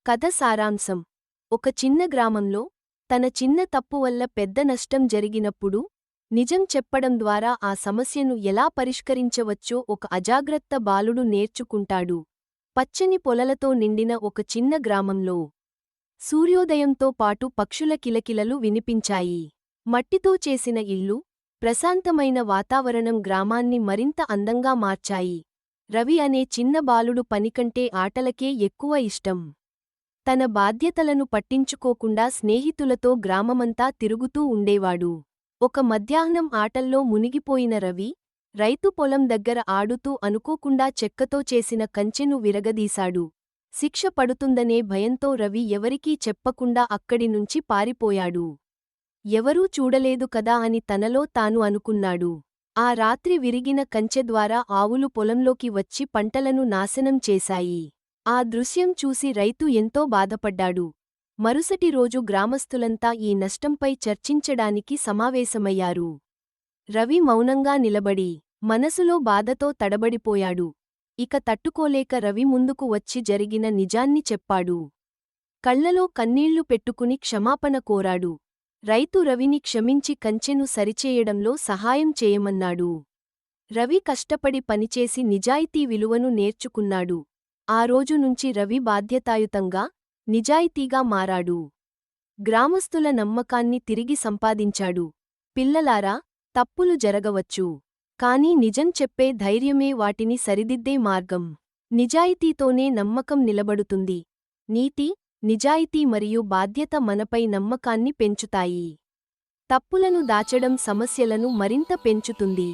కథ సారాంశం. ఒక చిన్న గ్రామంలో తన చిన్న తప్పు వల్ల పెద్ద నష్టం జరిగినప్పుడు నిజం చెప్పడం ద్వారా ఆ సమస్యను ఎలా పరిష్కరించవచ్చో ఒక అజాగ్రత్త బాలుడు నేర్చుకుంటాడు. పచ్చని పొలలతో నిండిన ఒక చిన్న గ్రామంలో సూర్యోదయంతో పాటు పక్షుల కిలకిలలు వినిపించాయి. మట్టితో చేసిన ఇల్లు, ప్రశాంతమైన వాతావరణం గ్రామాన్ని మరింత అందంగా మార్చాయి. రవి అనే చిన్న బాలుడు పనికంటే ఆటలకే ఎక్కువ ఇష్టం. తన బాధ్యతలను పట్టించుకోకుండా స్నేహితులతో గ్రామమంతా తిరుగుతూ ఉండేవాడు. ఒక మధ్యాహ్నం ఆటల్లో మునిగిపోయిన రవి, రైతు పొలం దగ్గర ఆడుతూ అనుకోకుండా చెక్కతో చేసిన కంచెను విరగదీశాడు. శిక్ష పడుతుందనే భయంతో రవి ఎవరికీ చెప్పకుండా అక్కడి నుంచి పారిపోయాడు. ఎవరూ చూడలేదు కదా అని తనలో తాను అనుకున్నాడు. ఆ రాత్రి విరిగిన కంచె ద్వారా ఆవులు పొలంలోకి వచ్చి పంటలను నాశనం చేశాయి. ఆ దృశ్యం చూసి రైతు ఎంతో బాధపడ్డాడు. మరుసటి రోజు గ్రామస్థులంతా ఈ నష్టంపై చర్చించడానికి సమావేశమయ్యారు. రవి మౌనంగా నిలబడి, మనసులో బాధతో తడబడిపోయాడు. ఇక తట్టుకోలేక రవి ముందుకు వచ్చి జరిగిన నిజాన్ని చెప్పాడు. కళ్లలో కన్నీళ్లు పెట్టుకుని క్షమాపణ కోరాడు. రైతు రవిని క్షమించి కంచెను సరిచేయడంలో సహాయం చేయమన్నాడు. రవి కష్టపడి పనిచేసి నిజాయితీ విలువను నేర్చుకున్నాడు. ఆ రోజు నుంచి రవి బాధ్యతాయుతంగా, నిజాయితీగా మారాడు. గ్రామస్తుల నమ్మకాన్ని తిరిగి సంపాదించాడు. పిల్లలారా, తప్పులు జరగవచ్చు. కానీ నిజం చెప్పే ధైర్యమే వాటిని సరిదిద్దే మార్గం. నిజాయితీతోనే నమ్మకం నిలబడుతుంది. నీతి, నిజాయితీ మరియు బాధ్యత మనపై నమ్మకాన్ని పెంచుతాయి. తప్పులను దాచడం సమస్యలను మరింత పెంచుతుంది.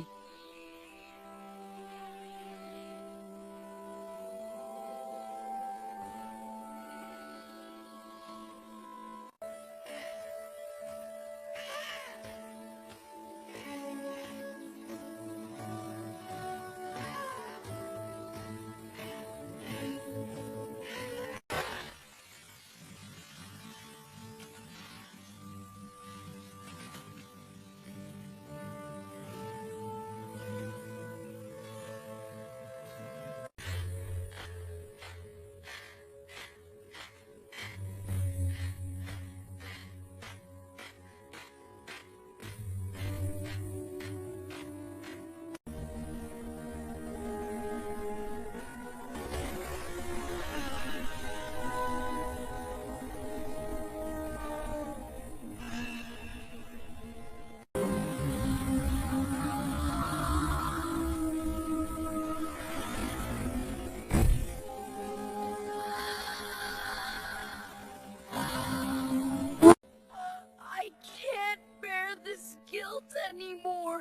Guilt anymore.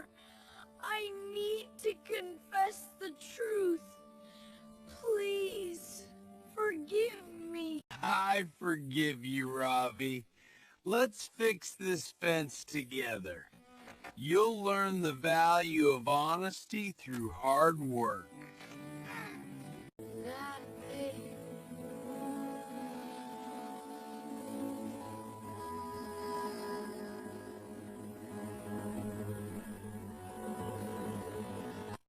I need to confess the truth. Please, forgive me. I forgive you, Ravi. Let's fix this fence together. You'll learn the value of honesty through hard work.